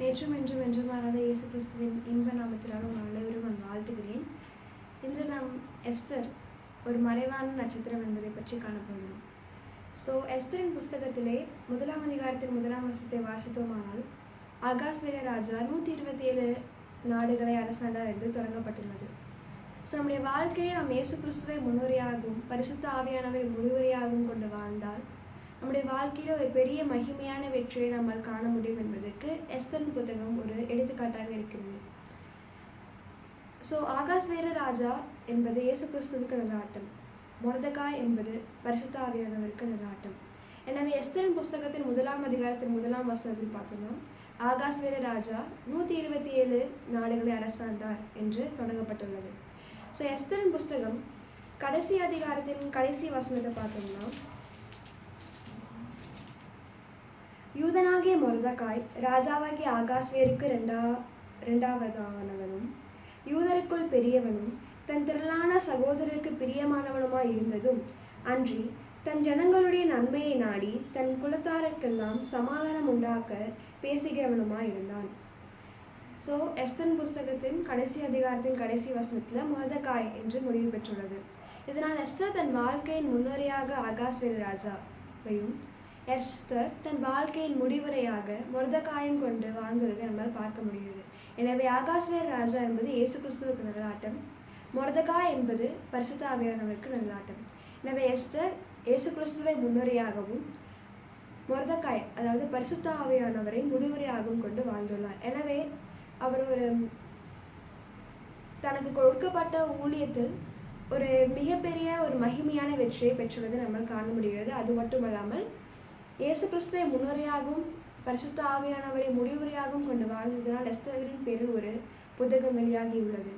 நேற்றும் இன்றும் என்றும் மாறாத இயேசு கிறிஸ்துவின் இன்ப நாமத்தினால் உங்கள் அனைவரும் நான் வாழ்த்துகிறேன். இன்று நாம் எஸ்தர் ஒரு மறைவான நட்சத்திரம் என்பதை பற்றி காணப்போகிறோம். எஸ்தரின் புஸ்தகத்திலே 1ஆம் அதிகாரத்தின் 1ஆம் வசனத்தை வாசித்தோமானால், ஆகாஸ்வேர ராஜா 127 நாடுகளை அரசாண்டார் என்று தொடங்கப்பட்டுள்ளது. நம்முடைய வாழ்க்கையை நாம் இயேசு கிறிஸ்துவை முன்னுரையாகவும் பரிசுத்த ஆவியானவரை முடிவுரையாகவும் கொண்டு வாழ்ந்தால் நம்முடைய வாழ்க்கையில் ஒரு பெரிய மகிமையான வெற்றியை நம்மால் காண முடியும் என்பதற்கு எஸ்தரின் புத்தகம் ஒரு எடுத்துக்காட்டாக இருக்கிறது. ஆகாஸ்வேர ராஜா என்பது இயேசு கிறிஸ்துவுக்கு நிராட்டம், மொர்தெகாய் என்பது பரிசுத்த ஆவியானவருக்கு நிராட்டம். எனவே எஸ்தரின் புஸ்தகத்தின் 1ஆம் அதிகாரத்தின் 1ஆம் வசனத்தில் பார்த்தோம்னா, ஆகாஸ்வேர ராஜா 127 நாடுகளை அரசாண்டார் என்று தொடங்கப்பட்டுள்ளது. எஸ்தரின் புஸ்தகம் கடைசி அதிகாரத்தின் கடைசி வசனத்தை பார்த்தோம்னா, யூதனாகிய மொர்தெகாய் ராஜாவாகிய ஆகாஸ்வேருக்கு இரண்டாவதானவனும் யூதருக்குள் பெரியவனும் தன் திரளான சகோதரருக்கு பிரியமானவனுமாய் இருந்ததும் அன்றி தன் ஜனங்களுடைய நன்மையை நாடி தன் குலத்தாருக்கெல்லாம் சமாதானம் உண்டாக்க பேசுகிறவனுமாய் இருந்தான். எஸ்தரின் புஸ்தகத்தின் கடைசி அதிகாரத்தின் கடைசி வசனத்தில் மொர்தெகாய் என்று முடிவு பெற்றுள்ளது. இதனால் எஸ்தர் தன் வாழ்க்கையின் முன்னுரையாக ஆகாஸ்வேர ராஜாவையும் எஸ்தர் தன் வாழ்க்கையின் முடிவுரையாக மொர்தெகாயும் கொண்டு வாழ்ந்துள்ளதை நம்மால் பார்க்க முடிகிறது. எனவே ஆகாஸ்வேர ராஜா என்பது இயேசு கிறிஸ்துவுக்கு நிழலாட்டம், மொர்தெகாய் என்பது பரிசுத்த ஆவியானவருக்கு நிழலாட்டம். எனவே எஸ்தர் இயேசு கிறிஸ்துவை முன்னுரையாகவும் மொர்தெகாய் அதாவது பரிசுத்த ஆவியானவரை முடிவுரையாகவும் கொண்டு வாழ்ந்துள்ளார். எனவே அவர் தனக்கு கொடுக்கப்பட்ட ஊழியத்தில் ஒரு மிகப்பெரிய ஒரு மகிமையான வெற்றியை பெற்றுள்ளதை நம்மால் காண முடிகிறது. அது மட்டுமல்லாமல் இயேசு கிறிஸ்துவை முன்னுரையாகவும் பரிசுத்த ஆவியானவரை முடிவுரையாகவும் கொண்டு வாழ்ந்ததனால் எஸ்தரின் பேரில் ஒரு புத்தகம் வெளியாகி உள்ளது.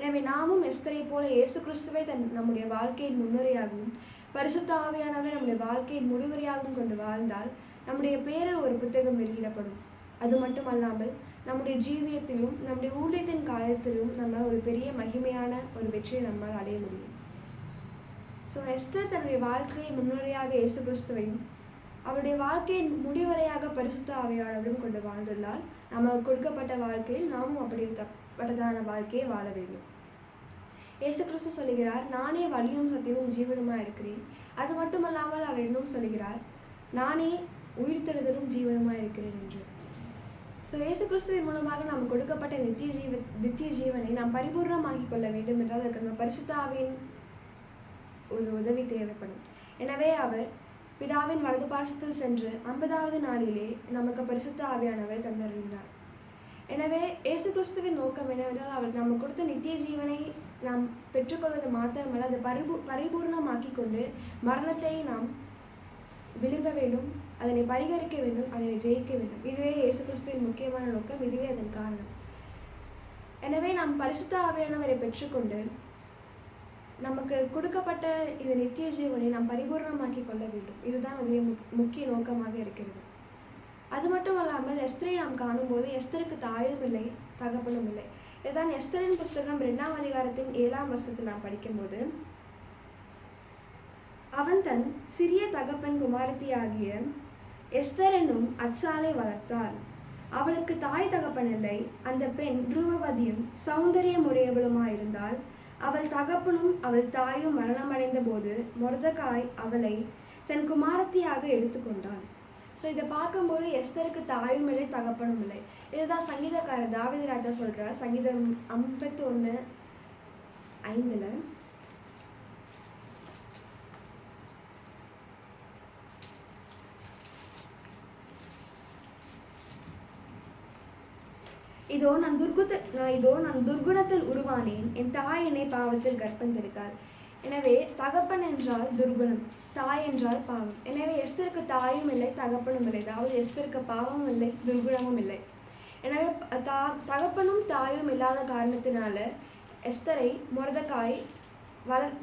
எனவே நாமும் எஸ்தரை போல இயேசு கிறிஸ்துவை நம்முடைய வாழ்க்கையின் முன்னுரையாகவும் பரிசுத்த ஆவியானவர் நம்முடைய வாழ்க்கையின் முடிவுரையாகவும் கொண்டு வாழ்ந்தால் நம்முடைய பேரில் ஒரு புத்தகம் வெளியிடப்படும். அது மட்டுமல்லாமல் நம்முடைய ஜீவியத்திலும் நம்முடைய ஊழியத்தின் காலத்திலும் நம்மால் ஒரு பெரிய மகிமையான ஒரு வெற்றியை நம்மால் அடைய முடியும். எஸ்தர் தன்னுடைய வாழ்க்கையை முன்னுரையாக இயேசு கிறிஸ்துவையும் அவருடைய வாழ்க்கையின் முடிவரையாக பரிசுத்த ஆவியானவரும் கொண்டு வாழ்ந்துள்ளால் நம்ம கொடுக்கப்பட்ட வாழ்க்கையில் நாமும் அப்படிப்பட்டதான வாழ்க்கையை வாழ வேண்டும். இயேசு கிறிஸ்து சொல்லுகிறார், நானே வழியும் சத்தியமும் ஜீவனுமாக இருக்கிறேன். அது மட்டுமல்லாமல் அவர் இன்னும் சொல்லுகிறார், நானே உயிர்த்தெழுதலும் ஜீவனுமாக இருக்கிறேன் என்று. இயேசு கிறிஸ்துவின் மூலமாக நாம் கொடுக்கப்பட்ட நித்திய ஜீவனை நாம் பரிபூர்ணமாக்கி கொள்ள வேண்டும் என்றால் அதுக்கு நம்ம பரிசுத்த ஆவியின் ஒரு உதவி தேவைப்படும். எனவே அவர் பிதாவின் வலது பாசத்தில் சென்று 50வது நாளிலே நமக்கு பரிசுத்த ஆவியானவரை தந்தருளினார். எனவே இயேசு கிறிஸ்துவின் நோக்கம் என்னவென்றால் அவர் நம்ம கொடுத்த நித்திய ஜீவனை நாம் பெற்றுக்கொள்வது மாத்திரமல்ல, அதை பரிபூர்ணமாக்கி கொண்டு மரணத்தை நாம் விழுங்க வேண்டும், அதனை பரிகரிக்க வேண்டும், அதனை ஜெயிக்க வேண்டும். இதுவே இயேசு கிறிஸ்துவின் முக்கியமான நோக்கம், இதுவே அதன் காரணம். எனவே நாம் பரிசுத்த ஆவியானவரை பெற்றுக்கொண்டு நமக்கு கொடுக்கப்பட்ட இந்த நித்திய ஜீவனை நாம் பரிபூர்ணமாக்கி கொள்ள வேண்டும். இதுதான் அதே முக்கிய நோக்கமாக இருக்கிறது. அது மட்டும் அல்லாமல் எஸ்தரை நாம் காணும்போது எஸ்தருக்கு தாயும் இல்லை, தகப்பனும் இல்லை. இதுதான் எஸ்தரின் புஸ்தகம் 2ஆம் அதிகாரத்தின் 7ஆம் வசனத்தில் நாம் படிக்கும்போது, அவன் தன் சிறிய தகப்பன் குமாரத்தியாகிய எஸ்தர் என்னும் அச்சாலை வளர்த்தாள். அவளுக்கு தாய் தகப்பன் இல்லை. அந்த பெண் ரூபவதியும் சௌந்தரியமுடையவளுமாயிருந்தாள். அவள் தகப்பனும் அவள் தாயும் மரணமடைந்த போது மொர்தெகாய் அவளை தன் குமாரத்தியாக எடுத்துக்கொண்டான். இதை பார்க்கும்போது எஸ்தருக்கு தாயும் இல்லை, தகப்பனும் இல்லை. இதுதான் சங்கீதக்காரர் தாவீது ராஜா சொல்றார். சங்கீதம் 51:5 இதோ நான் துர்குணத்தில் உருவானேன், என் தாய் என்னை பாவத்தில் கர்ப்பம் தரித்தாள். எனவே தகப்பன் என்றால் துர்குணம், தாய் என்றால் பாவம். எனவே எஸ்தருக்கு தாயும் இல்லை, தகப்பனும் இல்லை. அதாவது எஸ்தருக்கு பாவமும் இல்லை, துர்குணமும் இல்லை. எனவே தகப்பனும் தாயும் இல்லாத காரணத்தினால எஸ்தரை மொர்தெகாய்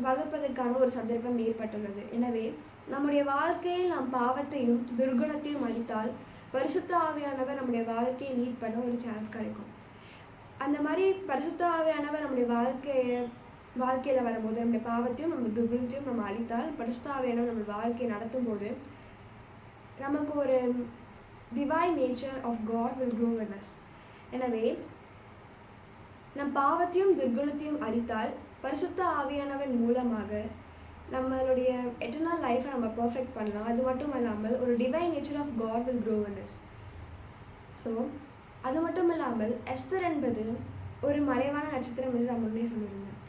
வளர்ப்பதற்கான ஒரு சந்தர்ப்பம் ஏற்பட்டுள்ளது. எனவே நம்முடைய வாழ்க்கையில் நாம் பாவத்தையும் துர்குணத்தையும் அளித்தால் பரிசுத்த ஆவியானவர் நம்முடைய வாழ்க்கையை லீட் பண்ண ஒரு சான்ஸ் கிடைக்கும். அந்த மாதிரி பரிசுத்த ஆவியானவர் நம்முடைய வாழ்க்கையில் வரும்போது நம்முடைய பாவத்தையும் நம்ம துர்குணத்தையும் நம்ம அளித்தால் பரிசுத்த ஆவியானவர் நம்ம வாழ்க்கையை நடத்தும் போது நமக்கு ஒரு divine nature of God will grow in us. எனவே நம் பாவத்தையும் துர்குணத்தையும் அழித்தால் பரிசுத்த ஆவியானவர் மூலமாக நம்மளுடைய எட்டர்னல் லைஃப்பை நம்ம பர்ஃபெக்ட் பண்ணலாம். அது மட்டும் இல்லாமல் ஒரு divine nature of God will grow in us. So அது மட்டும் இல்லாமல் எஸ்தர் என்பது ஒரு மறைவான நட்சத்திரம் என்று நான் முன்னே சொல்லியிருந்தேன்.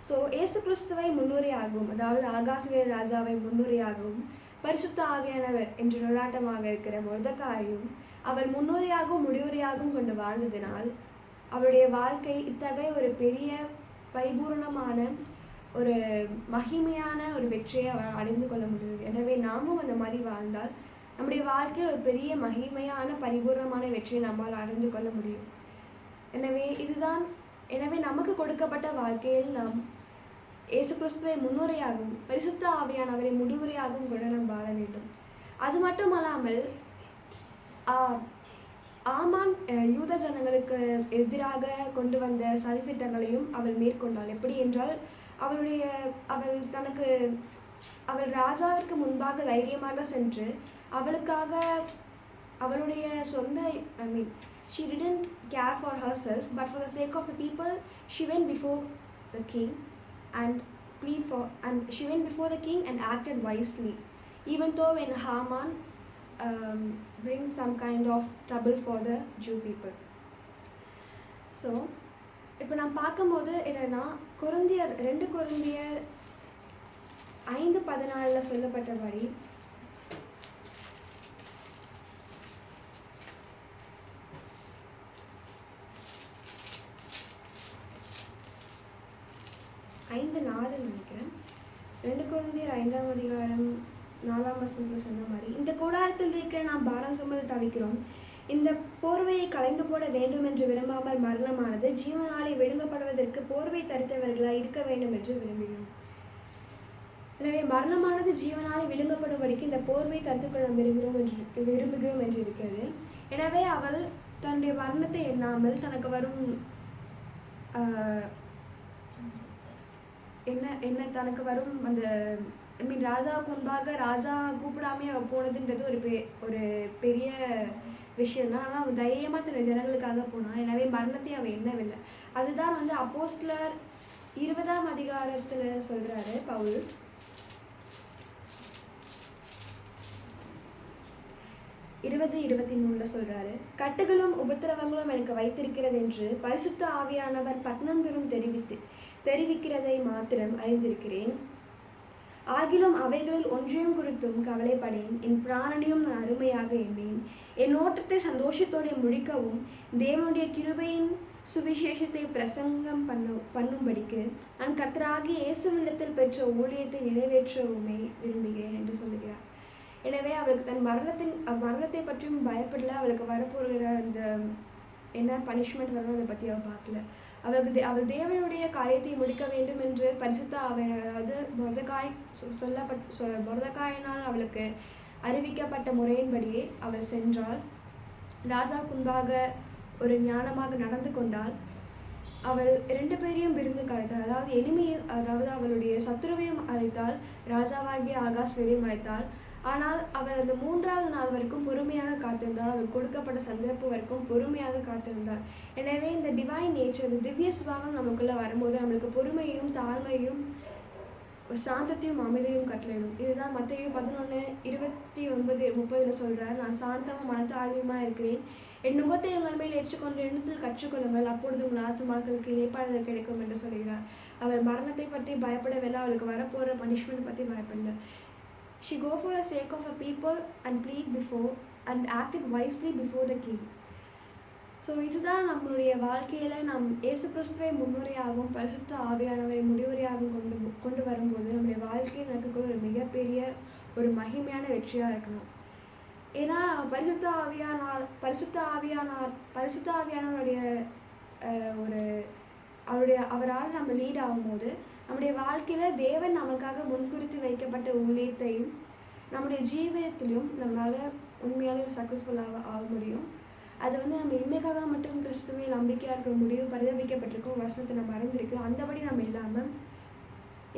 ஸோ ஏசு கிறிஸ்துவை முன்னுரையாகவும், அதாவது ஆகாஸ்வேர் ராஜாவை முன்னுரையாகவும், பரிசுத்த ஆவியானவர் என்று நிழலாட்டமாக இருக்கிற மொர்தெகாயையும் அவள் முன்னுரையாகவும் முடிவுரையாகவும் கொண்டு வாழ்ந்ததினால் அவளுடைய வாழ்க்கை இத்தகைய ஒரு பெரிய பரிபூர்ணமான ஒரு மகிமையான ஒரு வெற்றியை அவள் அடைந்து கொள்ள முடியுது. எனவே நாமும் அந்த மாதிரி வாழ்ந்தால் நம்முடைய வாழ்க்கையில் ஒரு பெரிய மகிமையான பரிபூர்ணமான வெற்றியை நம்மால் அடைந்து கொள்ள முடியும். எனவே நமக்கு கொடுக்கப்பட்ட வாழ்க்கையில் நாம் இயேசு கிறிஸ்துவை முன்னுரையாகவும் பரிசுத்த ஆவியானவரை முடிவுரையாகவும் கொண்டு நாம் வாழ வேண்டும். அது மட்டுமல்லாமல் ஆமான் யூத ஜனங்களுக்கு எதிராக கொண்டு வந்த சதித்திட்டங்களையும் அவள் மேற்கொண்டாள். எப்படி என்றால் அவள் ராஜாவிற்கு முன்பாக தைரியமாக சென்று அவளுக்காக அவளுடைய சொந்த she didn't care for herself, but for the sake of the people she went before the king and she went before the king and acted wisely, even though when Haman brings some kind of trouble for the Jew people. So இப்போ நான் பார்க்கும்போது என்னன்னா கொரிந்தியர் 2 கொரிந்தியர் 5:14 சொல்லப்பட்டபடி நினைக்கிறேன் 2 கொரிந்தியர் 5ஆம் அதிகாரம் 4ஆம் வசனத்தில் சொன்ன மாதிரி, இந்த கூடாரத்தில் இருக்கிற நாம் பாரம் சுமந்து தவிக்கிறோம். இந்த போர்வையை கலைந்து போட வேண்டும் என்று விரும்பாமல் மரணமானது ஜீவனாலே விழுங்கப்படுவதற்கு போர்வை தரித்தவர்களாய் இருக்க வேண்டும் என்று விரும்புகிறோம். எனவே மரணமானது ஜீவனாலே விழுங்கப்படும்படிக்கு இந்த போர்வை தரித்துக்கொள்ள விரும்புகிறோம் என்று இருக்கிறது. எனவே அவள் தன்னுடைய மரணத்தை எண்ணாமல் தனக்கு வரும் தனக்கு வரும் அந்த ராஜாவுக்கு முன்பாக ராஜா கூப்பிடாமே அவள் போனதுன்றது ஒரு பெரிய விஷயம்தான். ஆனால் அவள் தைரியமாக தன்னுடைய ஜனங்களுக்காக போனாள். எனவே மரணத்தை அவள் எண்ணவில்லை. அதுதான் அப்போஸ்தலர் 20ஆம் அதிகாரத்தில் சொல்கிறாரு பவுல். இருபது 23 சொல்கிறாரு, கட்டுகளும் உபத்திரவங்களும் எனக்கு வைத்திருக்கிறது என்று பரிசுத்த ஆவியானவர் பட்டணந்தோறும் தெரிவிக்கிறதை மாத்திரம் அறிந்திருக்கிறேன். ஆகிலும் அவைகளில் ஒன்றையும் குறித்தும் கவலைப்படேன். என் பிராணனையும் நான் அருமையாக எண்ணேன். என் ஓட்டத்தை சந்தோஷத்தோடு முடிக்கவும் தேவனுடைய கிருபையின் சுவிசேஷத்தை பிரசங்கம் பண்ணும்படிக்கு நான் கர்த்தராகிய இயேசுவினிடத்தில் பெற்ற ஊழியத்தை நிறைவேற்றவுமே விரும்புகிறேன் என்று சொல்லுகிறார். எனவே அவளுக்கு தன் மரணத்தை பற்றியும் பயப்படல. அவளுக்கு வரப்போகிற அந்த என்ன பனிஷ்மெண்ட் வரணும் அதை பற்றி அவள் பார்க்கல. அவள் தேவனுடைய காரியத்தை முடிக்க வேண்டும் என்று பரிசுத்த ஆவியானவர், அதாவது மொர்தெகாயினால் அவளுக்கு அறிவிக்கப்பட்ட முறையின்படியே அவள் சென்றாள். ராஜாவுக்கு முன்பாக ஒரு ஞானமாக நடந்து கொண்டாள். அவள் 2 பேரையும் விருந்து அழைத்தாள். அதாவது அவளுடைய சத்துருவையும் அழைத்தாள், ராஜாவாகிய ஆகாஸ்வேரையும் அழைத்தாள். ஆனால் அவள் அந்த 3ஆவது நாள் வரைக்கும் பொறுமையாக காத்திருந்தாள். அவள் கொடுக்கப்பட்ட சந்தர்ப்பம் வரைக்கும் பொறுமையாக காத்திருந்தாள். எனவே இந்த டிவைன் நேச்சர், இந்த திவ்ய சுபாவம் நமக்குள்ளே வரும்போது நம்மளுக்கு பொறுமையும் தாழ்மையும் சாந்தத்தையும் அமைதியும் கட்டளையிடும். இதுதான் மத்தேயு 11:29-30 சொல்கிறார், நான் சாந்தமும் மனத்தாழ்மையுமாக இருக்கிறேன். என் நுகத்தை உங்கள் மேல் ஏற்றுக்கொண்டு எண்ணத்தில் கற்றுக்கொள்ளுங்கள், அப்பொழுது உங்கள் ஆத்துமாக்களுக்கு இளைப்பாறுதல் கிடைக்கும் என்று சொல்கிறார். அவள் மரணத்தை பற்றி பயப்படவில்லை. அவளுக்கு வரப்போகிற பனிஷ்மெண்ட் பற்றி பயப்படல. She go for the sake of a people and plead before and acted wisely before the king. So இதுதான் நம்மளுடைய வாழ்க்கையில் நாம் இயேசு கிறிஸ்துவை முன்னுரையாகவும் பரிசுத்த ஆவியானவரை முடிவுரையாகவும் கொண்டு வரும்போது நம்முடைய வாழ்க்கையில் நடக்கக்கூடிய ஒரு மிகப்பெரிய ஒரு மகிமையான வெற்றியாக இருக்கணும். ஏன்னா பரிசுத்த ஆவியானவருடைய அவரால் நம்ம லீட் ஆகும்போது நம்முடைய வாழ்க்கையில் தேவன் நமக்காக முன்குறித்து வைக்கப்பட்ட ஊழியத்தையும் நம்முடைய ஜீவிதத்திலும் நம்மளால் உண்மையாலேயும் சக்ஸஸ்ஃபுல்லாக ஆக முடியும். அது நம்ம இன்மைக்காக மட்டும் கிறிஸ்துவை நம்பிக்கையாக இருக்க முடியும். பரிதபிக்கப்பட்டிருக்கோம், வசனத்தை நம்ம அறிந்திருக்கிறோம். அந்தபடி நம்ம இல்லாமல்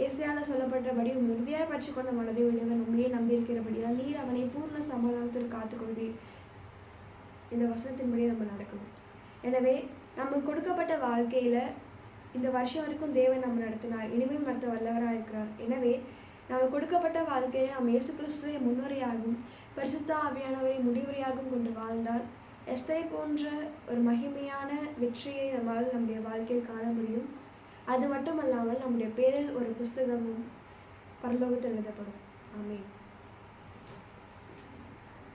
ஏசாயால சொல்லப்பட்டபடி உறுதியாக பற்றி கொண்ட மனதை உடையவன் உண்மையை நம்பியிருக்கிறபடியால் நீர் அவனை பூர்ண சமாதானத்தில் காத்துக்கொள்வீர் இந்த வசனத்தின்படி நம்ம நடக்கணும். எனவே நமக்கு கொடுக்கப்பட்ட வாழ்க்கையில் இந்த வருஷம் வரைக்கும் தேவன் நம்ம நடத்தினார், இனிமேல் நடத்த வல்லவராக இருக்கிறார். எனவே நம்ம கொடுக்கப்பட்ட வாழ்க்கையில் நம்ம இயேசு கிறிஸ்துவை முன்னுரையாகவும் பரிசுத்த ஆவியானவரை முடிவுரையாகவும் கொண்டு வாழ்ந்தால் எஸ்தரை போன்ற ஒரு மகிமையான வெற்றியை நம்மால் நம்முடைய வாழ்க்கையில் காண முடியும். அது மட்டுமல்லாமல் நம்முடைய பேரில் ஒரு புஸ்தகமும் பரலோகத்தில் எழுதப்படும். ஆமென்.